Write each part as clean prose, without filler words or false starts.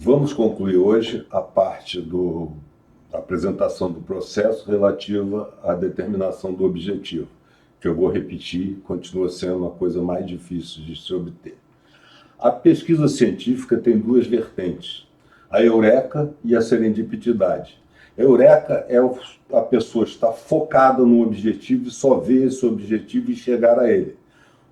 Vamos concluir hoje a parte da apresentação do processo relativa à determinação do objetivo, que eu vou repetir, continua sendo a coisa mais difícil de se obter. A pesquisa científica tem duas vertentes, a eureka e a serendipidade. A eureka é a pessoa estar focada no objetivo e só ver esse objetivo e chegar a ele.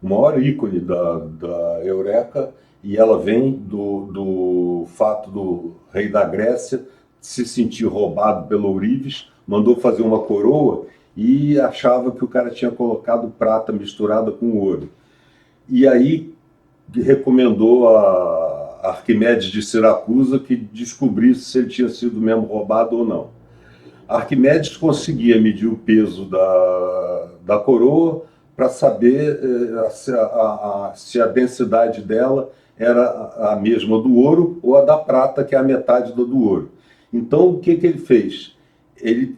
O maior ícone da eureka, e ela vem do fato do rei da Grécia se sentir roubado pelo ourives, mandou fazer uma coroa e achava que o cara tinha colocado prata misturada com ouro. E aí recomendou a Arquimedes de Siracusa que descobrisse se ele tinha sido mesmo roubado ou não. Arquimedes conseguia medir o peso da coroa para saber se a densidade dela era a mesma do ouro ou a da prata, que é a metade do ouro. Então, o que ele fez? Ele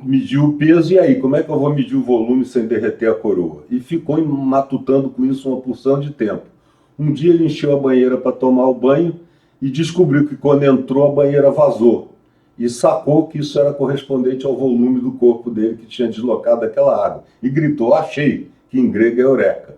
mediu o peso, e aí, como é que eu vou medir o volume sem derreter a coroa? E ficou matutando com isso uma porção de tempo. Um dia ele encheu a banheira para tomar o banho e descobriu que quando entrou a banheira vazou. E sacou que isso era correspondente ao volume do corpo dele que tinha deslocado aquela água. E gritou, achei, que em grego é eureka.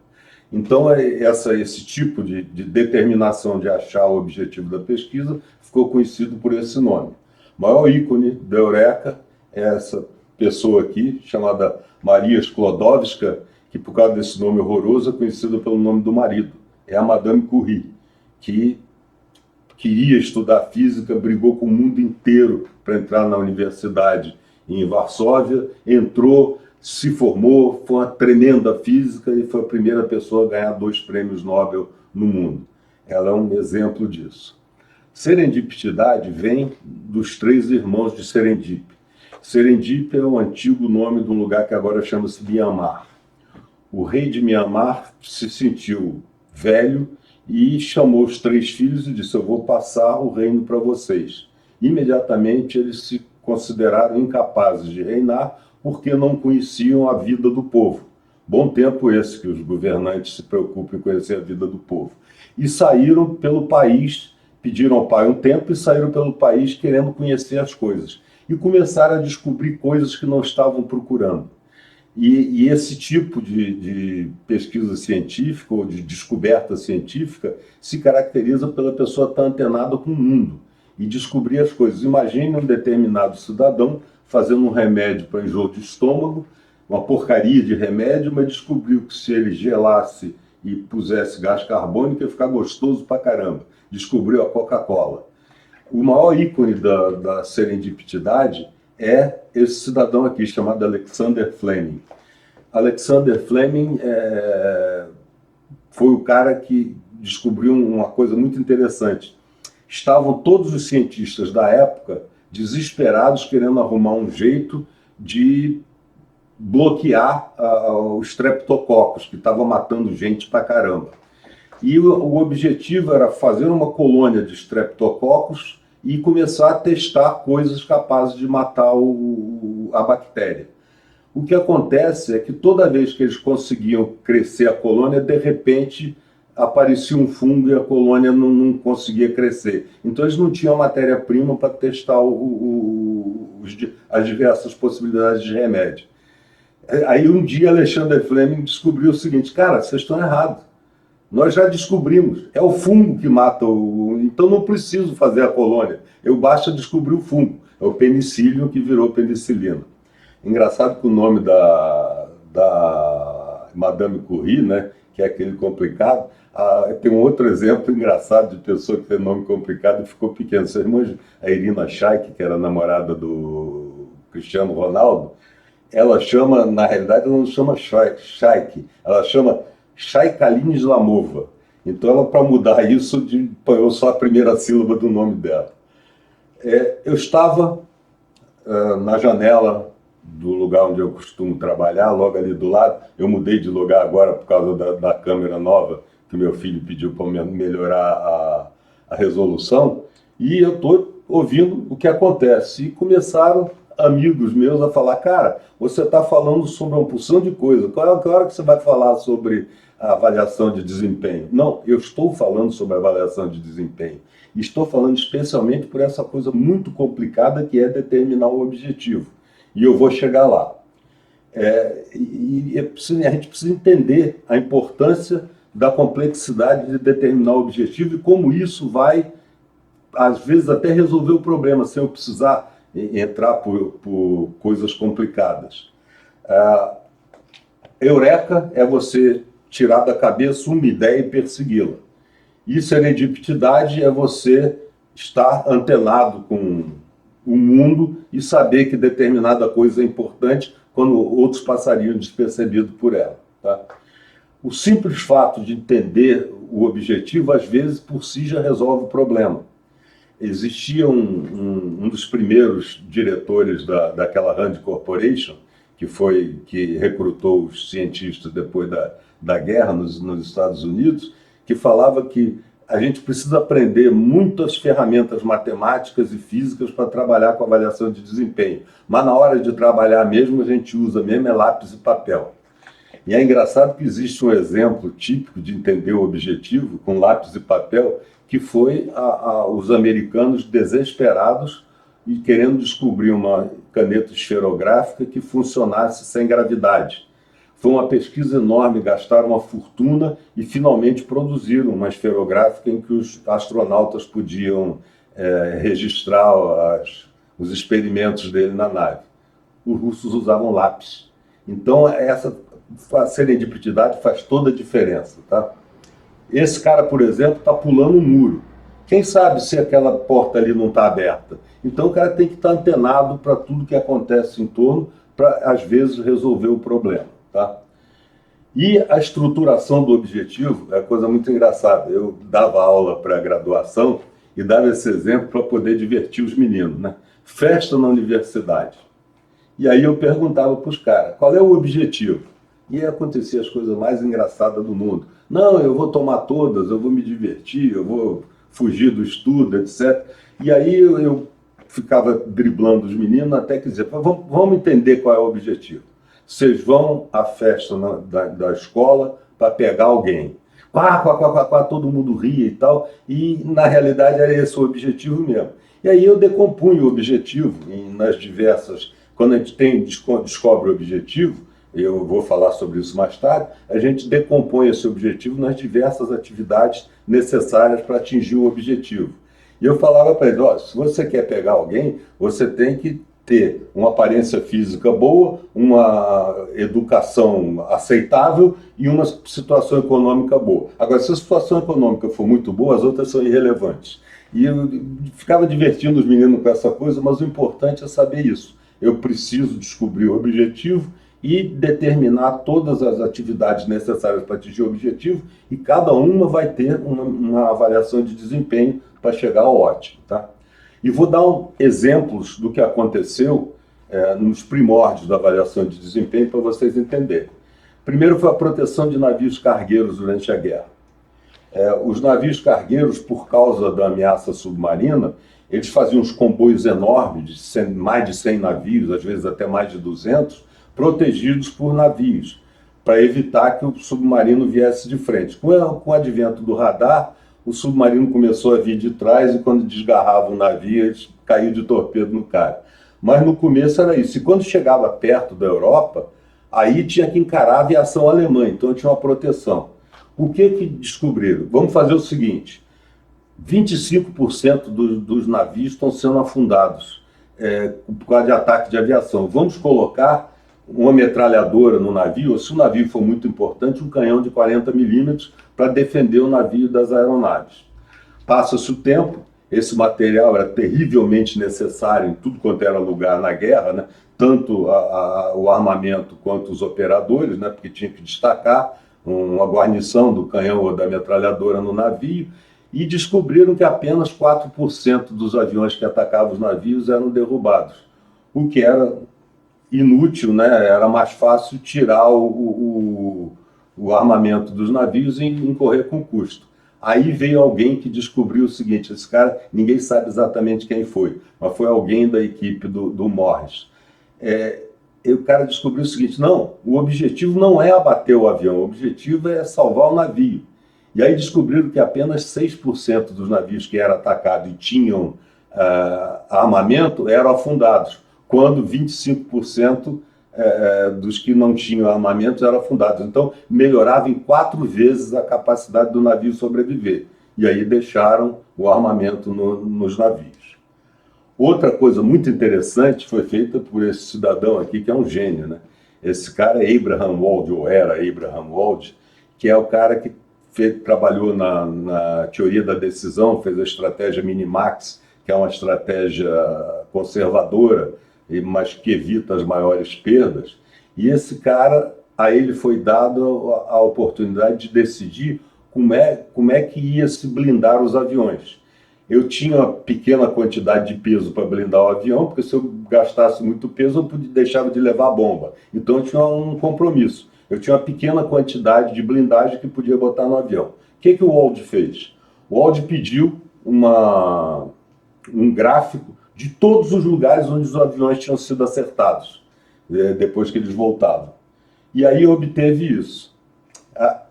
Então, esse tipo de determinação de achar o objetivo da pesquisa ficou conhecido por esse nome. O maior ícone da eureka é essa pessoa aqui, chamada Maria Sklodowska, que por causa desse nome horroroso é conhecida pelo nome do marido. É a Madame Curie, que queria estudar física, brigou com o mundo inteiro para entrar na universidade em Varsóvia, entrou, se formou, foi uma tremenda física e foi a primeira pessoa a ganhar 2 prêmios Nobel no mundo. Ela é um exemplo disso. Serendipidade vem dos 3 irmãos de Serendip. Serendip é o antigo nome de um lugar que agora chama-se Mianmar. O rei de Mianmar se sentiu velho e chamou os 3 filhos e disse, eu vou passar o reino para vocês. Imediatamente eles se consideraram incapazes de reinar porque não conheciam a vida do povo. Bom tempo esse que os governantes se preocupem em conhecer a vida do povo. E saíram pelo país, pediram ao pai um tempo e saíram pelo país querendo conhecer as coisas. E começaram a descobrir coisas que não estavam procurando. E esse tipo de pesquisa científica ou de descoberta científica se caracteriza pela pessoa estar antenada com o mundo e descobrir as coisas. Imagine um determinado cidadão fazendo um remédio para enjoo de estômago, uma porcaria de remédio, mas descobriu que se ele gelasse e pusesse gás carbônico ia ficar gostoso pra caramba. Descobriu a Coca-Cola. O maior ícone da serendipidade é esse cidadão aqui, chamado Alexander Fleming. Alexander Fleming foi o cara que descobriu uma coisa muito interessante. Estavam todos os cientistas da época desesperados, querendo arrumar um jeito de bloquear os streptococcus, que estavam matando gente pra caramba. E o objetivo era fazer uma colônia de streptococcus e começar a testar coisas capazes de matar a bactéria. O que acontece é que toda vez que eles conseguiam crescer a colônia, de repente aparecia um fungo e a colônia não conseguia crescer. Então eles não tinham matéria-prima para testar as diversas possibilidades de remédio. Aí um dia Alexander Fleming descobriu o seguinte, cara, vocês estão errados. Nós já descobrimos, é o fungo que mata então não preciso fazer a colônia, eu basta descobrir o fungo, é o penicillium que virou penicilina. Engraçado que o nome da Madame Curie, né, que é aquele complicado, tem um outro exemplo engraçado de pessoa que tem nome complicado e ficou pequeno. Sua irmã, a Irina Shayk, que era namorada do Cristiano Ronaldo, ela chama, na realidade ela não chama Shayk, ela chama Shaykaline Islamova. Então ela, para mudar isso, põe só a primeira sílaba do nome dela. Eu estava na janela do lugar onde eu costumo trabalhar, logo ali do lado. Eu mudei de lugar agora por causa da câmera nova, que meu filho pediu para melhorar a resolução, e eu estou ouvindo o que acontece. E começaram amigos meus a falar, cara, você está falando sobre uma porção de coisa, qual é a hora que você vai falar sobre a avaliação de desempenho? Não, eu estou falando sobre a avaliação de desempenho. Estou falando especialmente por essa coisa muito complicada que é determinar o objetivo. E eu vou chegar lá. A gente precisa entender a importância da complexidade de determinar o objetivo e como isso vai, às vezes, até resolver o problema, sem eu precisar entrar por coisas complicadas. Eureka é você tirar da cabeça uma ideia e persegui-la. E serendipidade é você estar antenado com o mundo e saber que determinada coisa é importante quando outros passariam despercebido por ela. Tá? O simples fato de entender o objetivo, às vezes, por si já resolve o problema. Existia um dos primeiros diretores daquela Rand Corporation, que recrutou os cientistas depois da guerra nos Estados Unidos, que falava que a gente precisa aprender muitas ferramentas matemáticas e físicas para trabalhar com avaliação de desempenho. Mas na hora de trabalhar mesmo, a gente usa mesmo lápis e papel. E é engraçado que existe um exemplo típico de entender o objetivo com lápis e papel, que foi os americanos desesperados e querendo descobrir uma caneta esferográfica que funcionasse sem gravidade. Foi uma pesquisa enorme, gastaram uma fortuna e finalmente produziram uma esferográfica em que os astronautas podiam registrar os experimentos dele na nave. Os russos usavam lápis. Então, a serendipidade faz toda a diferença. Tá? Esse cara, por exemplo, está pulando um muro. Quem sabe se aquela porta ali não está aberta? Então, o cara tem que estar antenado para tudo que acontece em torno para, às vezes, resolver o problema. Tá? E a estruturação do objetivo é coisa muito engraçada. Eu dava aula para graduação e dava esse exemplo para poder divertir os meninos, né? Festa na universidade. E aí eu perguntava para os caras, qual é o objetivo? E aí acontecia as coisas mais engraçadas do mundo. Não, eu vou tomar todas, eu vou me divertir, eu vou fugir do estudo, etc. E aí eu ficava driblando os meninos até que dizer, vamos entender qual é o objetivo. Vocês vão à festa da escola para pegar alguém. Todo mundo ria e tal, e na realidade era esse o objetivo mesmo. E aí eu decompunho o objetivo nas diversas... Quando a gente descobre o objetivo, eu vou falar sobre isso mais tarde, a gente decompõe esse objetivo nas diversas atividades necessárias para atingir o objetivo. E eu falava para eles, se você quer pegar alguém, você tem que ter uma aparência física boa, uma educação aceitável e uma situação econômica boa. Agora, se a situação econômica for muito boa, as outras são irrelevantes. E eu ficava divertindo os meninos com essa coisa, mas o importante é saber isso. Eu preciso descobrir o objetivo e determinar todas as atividades necessárias para atingir o objetivo, e cada uma vai ter uma avaliação de desempenho para chegar ao ótimo. Tá? E vou dar exemplos do que aconteceu nos primórdios da avaliação de desempenho para vocês entenderem. Primeiro foi a proteção de navios cargueiros durante a guerra. Os navios cargueiros, por causa da ameaça submarina, eles faziam uns comboios enormes, de mais de 100 navios, às vezes até mais de 200, protegidos por navios, para evitar que o submarino viesse de frente. Com o advento do radar, o submarino começou a vir de trás e quando desgarrava o navio, eles caíam de torpedo no cara. Mas no começo era isso. E quando chegava perto da Europa, aí tinha que encarar a aviação alemã, então tinha uma proteção. O que descobriram? Vamos fazer o seguinte, 25% dos navios estão sendo afundados por causa de ataque de aviação. Vamos colocar uma metralhadora no navio, ou se o navio for muito importante, um canhão de 40 milímetros para defender o navio das aeronaves. Passa-se o tempo, esse material era terrivelmente necessário em tudo quanto era lugar na guerra, né? Tanto o armamento quanto os operadores, né? Porque tinha que destacar uma guarnição do canhão ou da metralhadora no navio, e descobriram que apenas 4% dos aviões que atacavam os navios eram derrubados, o que era inútil, né? Era mais fácil tirar o armamento dos navios e incorrer com custo. Aí veio alguém que descobriu o seguinte, esse cara, ninguém sabe exatamente quem foi, mas foi alguém da equipe do Morris. E o cara descobriu o seguinte, não, o objetivo não é abater o avião, o objetivo é salvar o navio. E aí descobriram que apenas 6% dos navios que eram atacados e tinham armamento eram afundados, quando 25% dos que não tinham armamento eram afundados. Então, melhorava em 4 vezes a capacidade do navio sobreviver. E aí deixaram o armamento nos navios. Outra coisa muito interessante foi feita por esse cidadão aqui, que é um gênio, né? Esse cara é Abraham Wald, ou era Abraham Wald, que é o cara que trabalhou na teoria da decisão, fez a estratégia Minimax, que é uma estratégia conservadora, mas que evita as maiores perdas. E esse cara, a ele foi dado a oportunidade de decidir como é que ia se blindar os aviões. Eu tinha uma pequena quantidade de peso para blindar o avião, porque se eu gastasse muito peso, eu deixava de levar a bomba. Então eu tinha um compromisso. Eu tinha uma pequena quantidade de blindagem que podia botar no avião. O que o Wald fez? O Wald pediu um gráfico de todos os lugares onde os aviões tinham sido acertados, depois que eles voltavam. E aí obteve isso.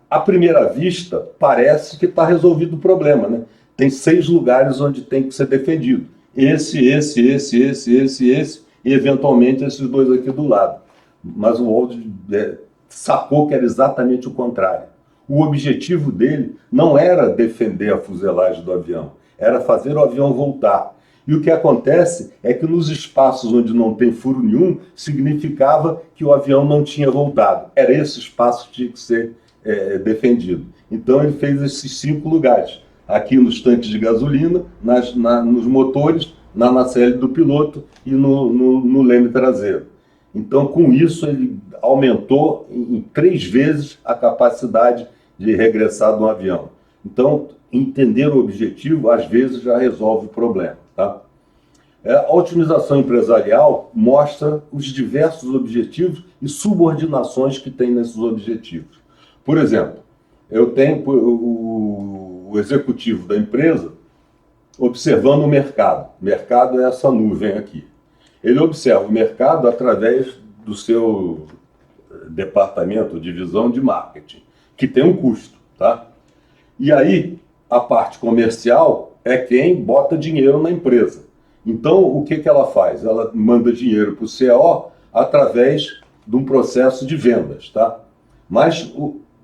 À primeira vista, parece que está resolvido o problema, né? Tem 6 lugares onde tem que ser defendido. Esse, e eventualmente esses 2 aqui do lado. Mas o Wald sacou que era exatamente o contrário. O objetivo dele não era defender a fuselagem do avião, era fazer o avião voltar. E o que acontece é que nos espaços onde não tem furo nenhum, significava que o avião não tinha voltado. Era esse espaço que tinha que ser defendido. Então ele fez esses 5 lugares. Aqui nos tanques de gasolina, nos motores, na nacelle do piloto e no leme traseiro. Então, com isso, ele aumentou em 3 vezes a capacidade de regressar de um avião. Então, entender o objetivo, às vezes, já resolve o problema. Tá? A otimização empresarial mostra os diversos objetivos e subordinações que tem nesses objetivos. Por exemplo, eu tenho o executivo da empresa observando o mercado. O mercado é essa nuvem aqui. Ele observa o mercado através do seu departamento, divisão de marketing, que tem um custo, tá? E aí, a parte comercial é quem bota dinheiro na empresa. Então, o que ela faz? Ela manda dinheiro para o CO através de um processo de vendas, tá? Mas,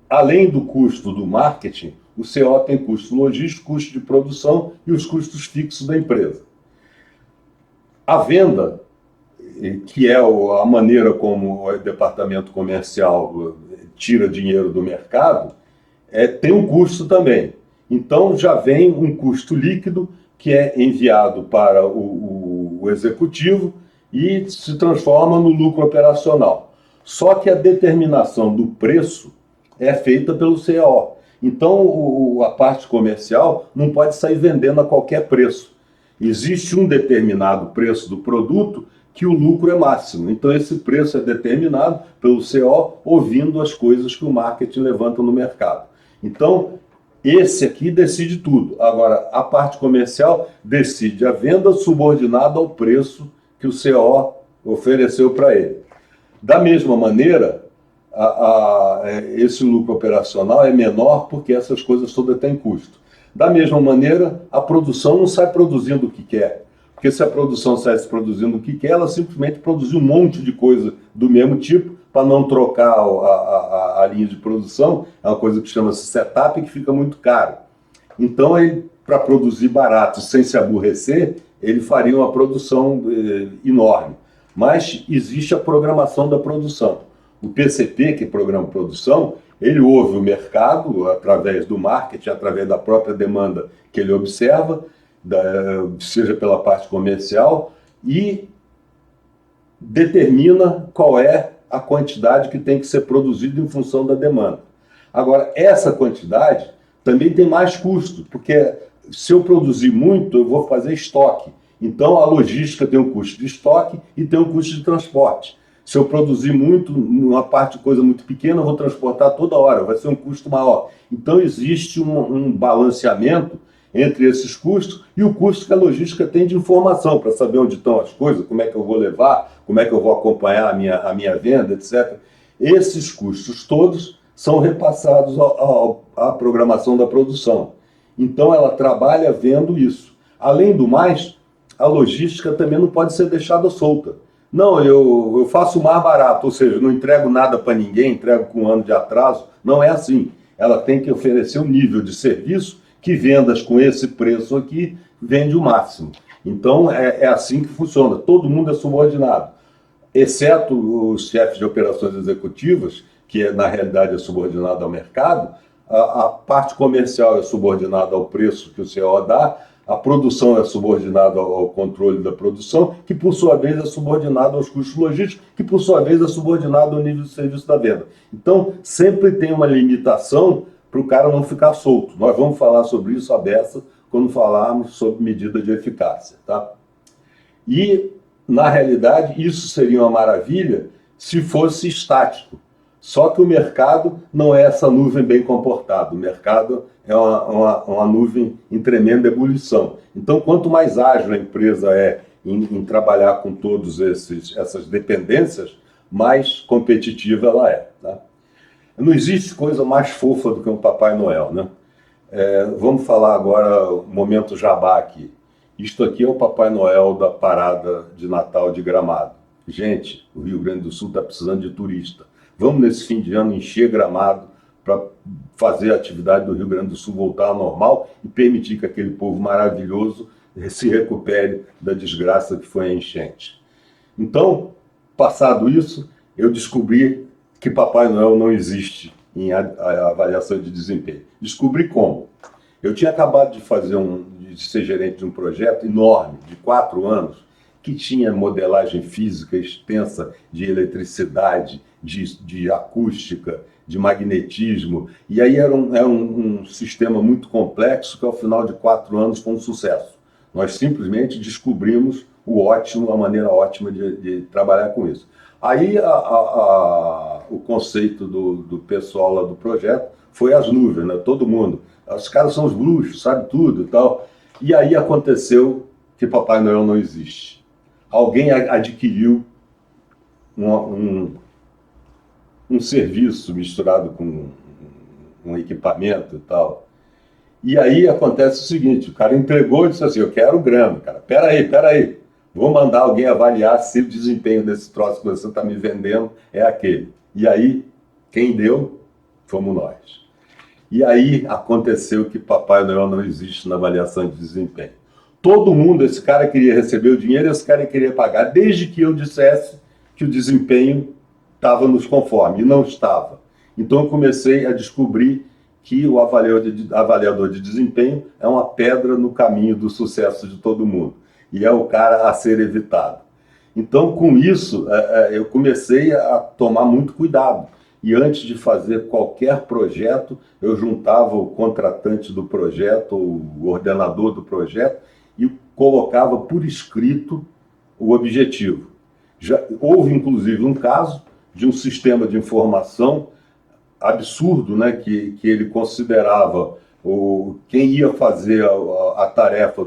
além do custo do marketing, o CO tem custo logístico, custo de produção e os custos fixos da empresa. A venda, que é a maneira como o departamento comercial tira dinheiro do mercado, tem um custo também. Então já vem um custo líquido que é enviado para o executivo e se transforma no lucro operacional. Só que a determinação do preço é feita pelo CO. Então a parte comercial não pode sair vendendo a qualquer preço. Existe um determinado preço do produto que o lucro é máximo. Então esse preço é determinado pelo CO ouvindo as coisas que o marketing levanta no mercado. Então esse aqui decide tudo. Agora a parte comercial decide a venda subordinada ao preço que o CO ofereceu para ele. Da mesma maneira, esse lucro operacional é menor porque essas coisas todas têm custo. Da mesma maneira, a produção não sai produzindo o que quer. Porque se a produção saísse produzindo o que quer, ela simplesmente produziu um monte de coisa do mesmo tipo para não trocar a linha de produção. É uma coisa que chama-se setup, que fica muito caro. Então, para produzir barato sem se aborrecer, ele faria uma produção enorme. Mas existe a programação da produção. O PCP, que programa produção, ele ouve o mercado através do marketing, através da própria demanda que ele observa, seja pela parte comercial, e determina qual é a quantidade que tem que ser produzida em função da demanda. Agora, essa quantidade também tem mais custo, porque se eu produzir muito, eu vou fazer estoque. Então, a logística tem um custo de estoque e tem um custo de transporte. Se eu produzir muito, uma parte de coisa muito pequena, eu vou transportar toda hora, vai ser um custo maior. Então, existe um balanceamento entre esses custos e o custo que a logística tem de informação, para saber onde estão as coisas, como é que eu vou levar, como é que eu vou acompanhar a minha venda, etc. Esses custos todos são repassados à programação da produção. Então, ela trabalha vendo isso. Além do mais, a logística também não pode ser deixada solta. Não, eu faço mais barato, ou seja, não entrego nada para ninguém, entrego com um ano de atraso. Não é assim. Ela tem que oferecer um nível de serviço que vendas com esse preço aqui vende o máximo. Então, é assim que funciona. Todo mundo é subordinado, exceto os chefes de operações executivas, que na realidade é subordinado ao mercado. A parte comercial é subordinada ao preço que o CEO dá, a produção é subordinada ao controle da produção, que por sua vez é subordinada aos custos logísticos, que por sua vez é subordinado ao nível de serviço da venda. Então, sempre tem uma limitação para o cara não ficar solto. Nós vamos falar sobre isso à beça quando falarmos sobre medida de eficácia, tá? E, na realidade, isso seria uma maravilha se fosse estático. Só que o mercado não é essa nuvem bem comportada. O mercado é uma nuvem em tremenda ebulição. Então, quanto mais ágil a empresa é em trabalhar com todas essas dependências, mais competitiva ela é, tá? Não existe coisa mais fofa do que um Papai Noel, né? Vamos falar agora, momento jabá aqui. Isto aqui é o Papai Noel da parada de Natal de Gramado. Gente, o Rio Grande do Sul está precisando de turista. Vamos, nesse fim de ano, encher Gramado para fazer a atividade do Rio Grande do Sul voltar ao normal e permitir que aquele povo maravilhoso se recupere da desgraça que foi a enchente. Então, passado isso, eu descobri que Papai Noel não existe em avaliação de desempenho. Descobri como. Eu tinha acabado de ser gerente de um projeto enorme, de 4 anos, que tinha modelagem física extensa de eletricidade, de acústica, de magnetismo. E aí era um sistema muito complexo que, ao final de 4 anos, foi um sucesso. Nós simplesmente descobrimos a maneira ótima de trabalhar com isso. Aí o conceito do pessoal lá do projeto foi as nuvens, né? Todo mundo. Os caras são os bruxos, sabe tudo e tal. E aí aconteceu que Papai Noel não existe. Alguém adquiriu um serviço misturado com um equipamento e tal. E aí acontece o seguinte, o cara entregou e disse assim, eu quero grana, cara. Peraí. Vou mandar alguém avaliar se o desempenho desse troço que você está me vendendo é aquele. E aí, quem deu? Fomos nós. E aí aconteceu que Papai Noel não existe na avaliação de desempenho. Todo mundo, esse cara queria receber o dinheiro, esse cara queria pagar, desde que eu dissesse que o desempenho estava nos conforme, e não estava. Então eu comecei a descobrir que o avaliador de desempenho é uma pedra no caminho do sucesso de todo mundo, e é o cara a ser evitado. Então, com isso, eu comecei a tomar muito cuidado. E antes de fazer qualquer projeto, eu juntava o contratante do projeto, o ordenador do projeto, e colocava por escrito o objetivo. Houve, inclusive, um caso de um sistema de informação absurdo, né, que ele considerava quem ia fazer a tarefa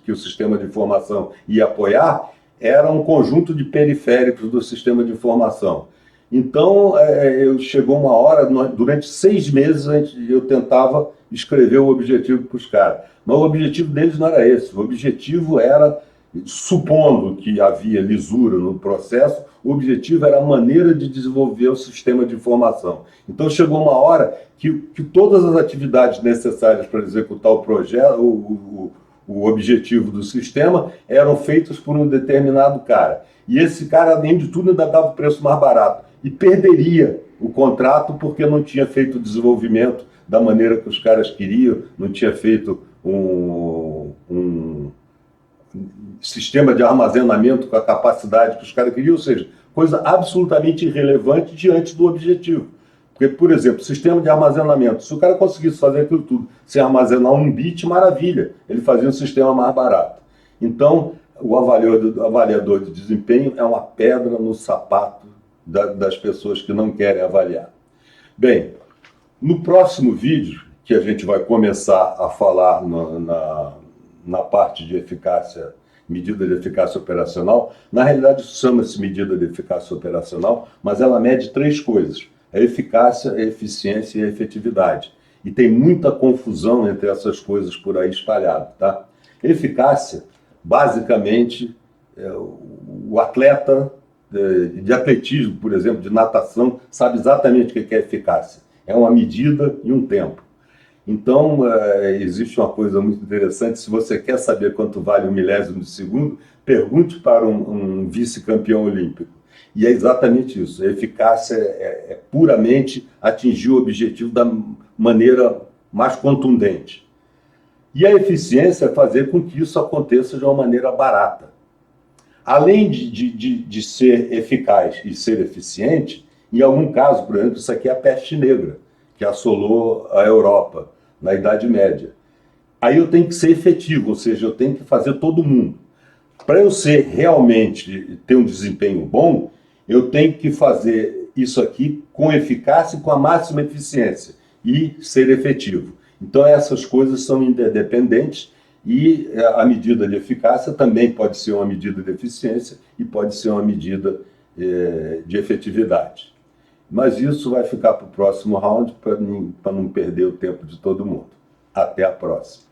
que o sistema de informação ia apoiar era um conjunto de periféricos do sistema de informação. Então, chegou uma hora, durante 6 meses, eu tentava escrever o objetivo para os caras. Mas o objetivo deles não era esse. O objetivo era, supondo que havia lisura no processo, o objetivo era a maneira de desenvolver o sistema de informação. Então, chegou uma hora que todas as atividades necessárias para executar o projeto, o objetivo do sistema, eram feitas por um determinado cara. E esse cara, além de tudo, ainda dava o preço mais barato. E perderia o contrato porque não tinha feito o desenvolvimento da maneira que os caras queriam, não tinha feito um sistema de armazenamento com a capacidade que os caras queriam, ou seja, coisa absolutamente irrelevante diante do objetivo. Porque, por exemplo, sistema de armazenamento, se o cara conseguisse fazer aquilo tudo sem armazenar 1 bit, maravilha, ele fazia um sistema mais barato. Então, o avaliador de desempenho é uma pedra no sapato das pessoas que não querem avaliar. Bem, no próximo vídeo, que a gente vai começar a falar na parte de eficácia, medida de eficácia operacional, na realidade isso chama-se medida de eficácia operacional, mas ela mede 3 coisas: a eficácia, a eficiência e a efetividade. E tem muita confusão entre essas coisas por aí espalhado, tá? Eficácia, basicamente, o atleta de atletismo, por exemplo, de natação, sabe exatamente o que é eficácia. É uma medida e um tempo. Então, existe uma coisa muito interessante: se você quer saber quanto vale um milésimo de segundo, pergunte para um vice-campeão olímpico. E é exatamente isso. A eficácia é puramente atingir o objetivo da maneira mais contundente. E a eficiência é fazer com que isso aconteça de uma maneira barata. Além de ser eficaz e ser eficiente, em algum caso, por exemplo, isso aqui é a peste negra, que assolou a Europa na Idade Média. Aí eu tenho que ser efetivo, ou seja, eu tenho que fazer todo mundo. Para eu ser realmente, ter um desempenho bom, eu tenho que fazer isso aqui com eficácia e com a máxima eficiência e ser efetivo. Então essas coisas são interdependentes e a medida de eficácia também pode ser uma medida de eficiência e pode ser uma medida de efetividade. Mas isso vai ficar para o próximo round, para não perder o tempo de todo mundo. Até a próxima.